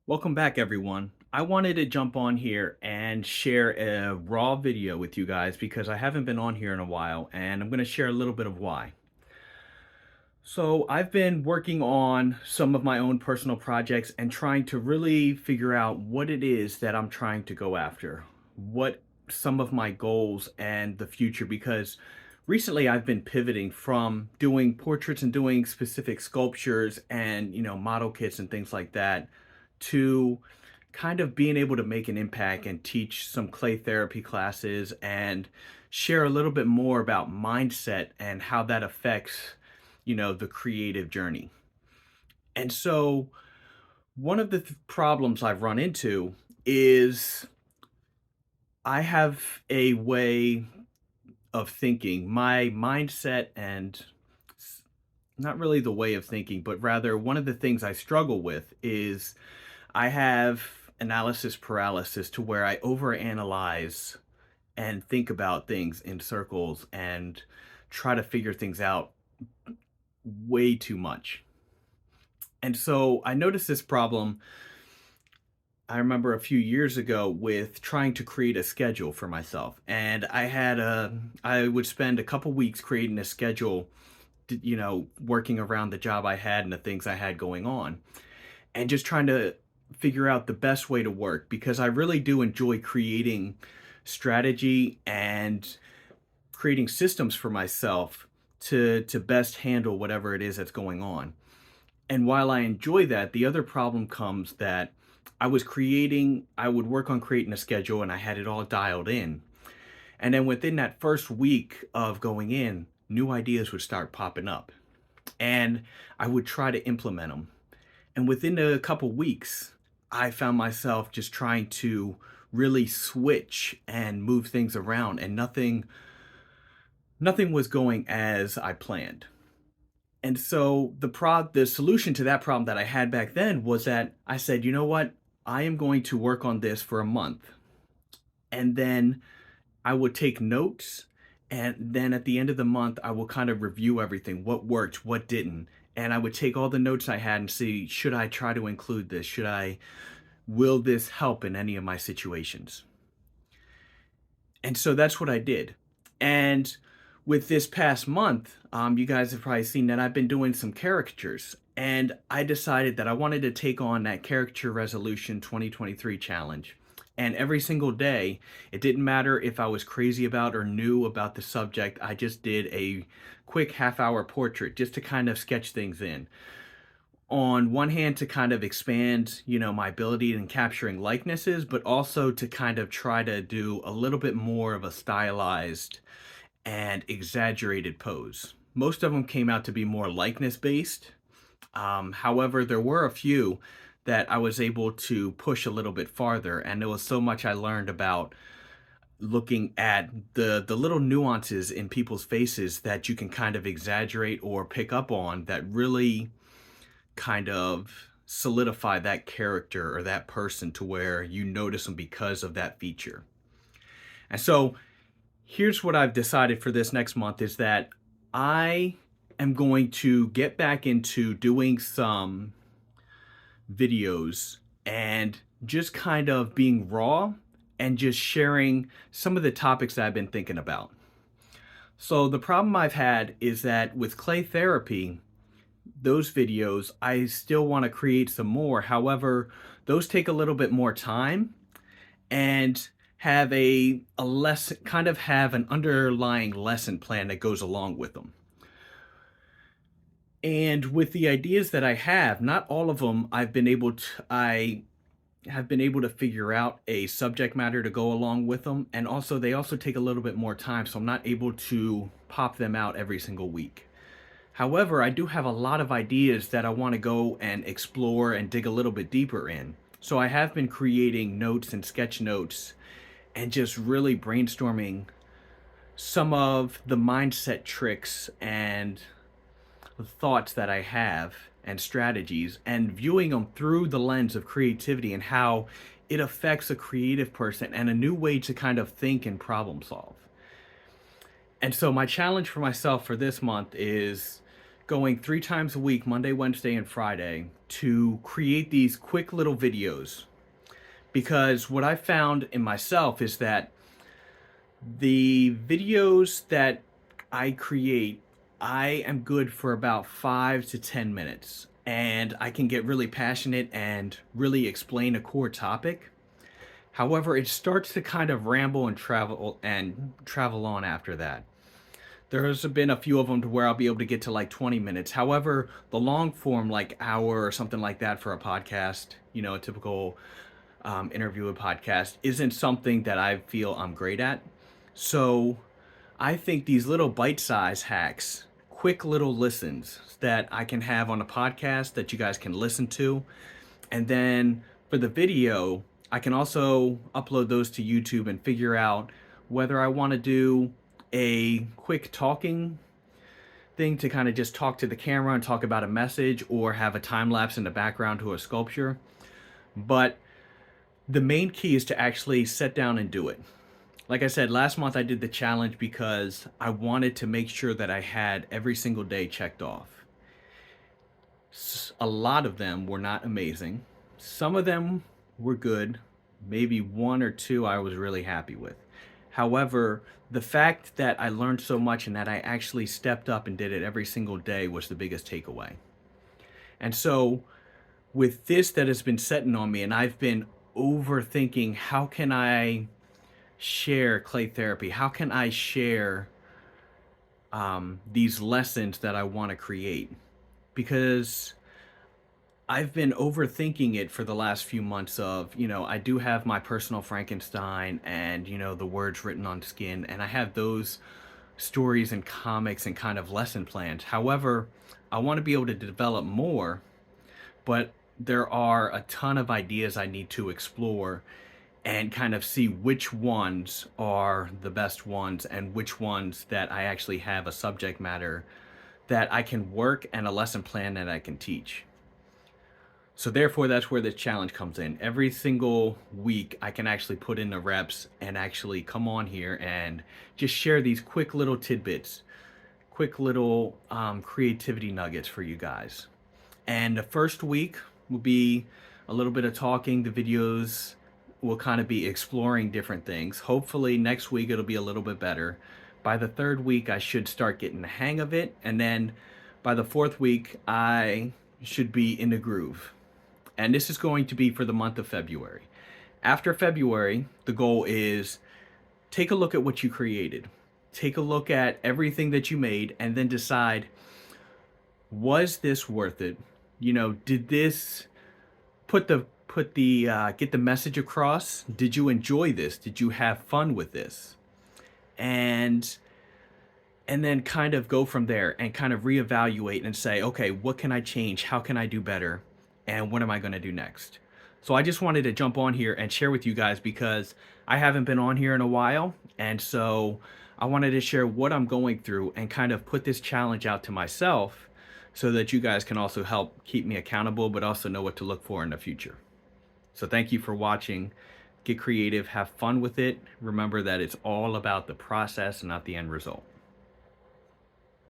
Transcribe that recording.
Welcome back, everyone. I wanted to jump on here and share a raw video with you guys because I haven't been on here in a while, and I'm going to share a little bit of why. So, I've been working on some of my own personal projects and trying to really figure out what it is that I'm trying to go after, what some of my goals and the future, because recently I've been pivoting from doing portraits and doing specific sculptures and, model kits and things like that to kind of being able to make an impact and teach some clay therapy classes and share a little bit more about mindset and how that affects, the creative journey. And so, one of the problems I've run into is I have a way of thinking, my mindset and not really the way of thinking, but rather one of the things I struggle with is I have analysis paralysis to where I overanalyze and think about things in circles and try to figure things out way too much. And so I noticed this problem. I remember a few years ago with trying to create a schedule for myself. And I would spend a couple weeks creating a schedule, working around the job I had and the things I had going on, and just trying to figure out the best way to work because I really do enjoy creating strategy and creating systems for myself to best handle whatever it is that's going on. And while I enjoy that, the other problem comes that I would work on creating a schedule and I had it all dialed in. And then within that first week of going in, new ideas would start popping up and I would try to implement them. And within a couple weeks, I found myself just trying to really switch and move things around and nothing was going as I planned. And so the solution to that problem that I had back then was that I said, "You know what? I am going to work on this for a month." And then I would take notes, and then at the end of the month I will kind of review everything, what worked, what didn't. And I would take all the notes I had and see, should I try to include this? Will this help in any of my situations? And so that's what I did. And with this past month, you guys have probably seen that I've been doing some caricatures. And I decided that I wanted to take on that Caricature Resolution 2023 challenge. And every single day, it didn't matter if I was crazy about or knew about the subject, I just did a quick half-hour portrait just to kind of sketch things in. On one hand, to kind of expand, my ability in capturing likenesses, but also to kind of try to do a little bit more of a stylized and exaggerated pose. Most of them came out to be more likeness based. However, there were a few that I was able to push a little bit farther, and there was so much I learned about looking at the little nuances in people's faces that you can kind of exaggerate or pick up on that really kind of solidify that character or that person to where you notice them because of that feature. And so here's what I've decided for this next month is that I am going to get back into doing some videos and just kind of being raw and just sharing some of the topics that I've been thinking about. So the problem I've had is that with clay therapy, those videos, I still want to create some more. However, those take a little bit more time and have a lesson, kind of have an underlying lesson plan that goes along with them. And with the ideas that I have, not all of them I have been able to figure out a subject matter to go along with them. And also, they also take a little bit more time, so I'm not able to pop them out every single week. However, I do have a lot of ideas that I want to go and explore and dig a little bit deeper in. So I have been creating notes and sketch notes and just really brainstorming some of the mindset tricks and thoughts that I have and strategies and viewing them through the lens of creativity and how it affects a creative person and a new way to kind of think and problem solve. And so my challenge for myself for this month is going 3 times a week, Monday, Wednesday, and Friday, to create these quick little videos. Because what I found in myself is that the videos that I create, I am good for about 5 to 10 minutes. And I can get really passionate and really explain a core topic. However, it starts to kind of ramble and travel on after that. There's been a few of them to where I'll be able to get to like 20 minutes. However, the long form, like hour or something like that for a podcast, a typical interview or podcast, isn't something that I feel I'm great at. So I think these little bite-size hacks, quick little listens that I can have on a podcast that you guys can listen to. And then for the video, I can also upload those to YouTube and figure out whether I want to do a quick talking thing to kind of just talk to the camera and talk about a message, or have a time lapse in the background to a sculpture. But the main key is to actually sit down and do it. Like I said, last month I did the challenge because I wanted to make sure that I had every single day checked off. A lot of them were not amazing. Some of them were good. Maybe one or two I was really happy with. However, the fact that I learned so much and that I actually stepped up and did it every single day was the biggest takeaway. And so with this that has been setting on me, and I've been overthinking, how can I share clay therapy? How can I share these lessons that I want to create? Because I've been overthinking it for the last few months of, I do have my personal Frankenstein and, the words written on skin, and I have those stories and comics and kind of lesson plans. However, I want to be able to develop more, but there are a ton of ideas I need to explore and kind of see which ones are the best ones and which ones that I actually have a subject matter that I can work and a lesson plan that I can teach. So therefore, that's where this challenge comes in. Every single week, I can actually put in the reps and actually come on here and just share these quick little tidbits, quick little creativity nuggets for you guys. And the first week will be a little bit of talking. The videos will kind of be exploring different things. Hopefully next week it'll be a little bit better. By the third week, I should start getting the hang of it. And then by the fourth week, I should be in the groove. And this is going to be for the month of February. After February, the goal is take a look at what you created. Take a look at everything that you made and then decide, was this worth it? Did this get the message across? Did you enjoy this? Did you have fun with this? And then kind of go from there and kind of reevaluate and say, okay, what can I change? How can I do better? And what am I going to do next? So I just wanted to jump on here and share with you guys because I haven't been on here in a while. And so I wanted to share what I'm going through and kind of put this challenge out to myself so that you guys can also help keep me accountable, but also know what to look for in the future. So thank you for watching. Get creative, have fun with it. Remember that it's all about the process, not the end result.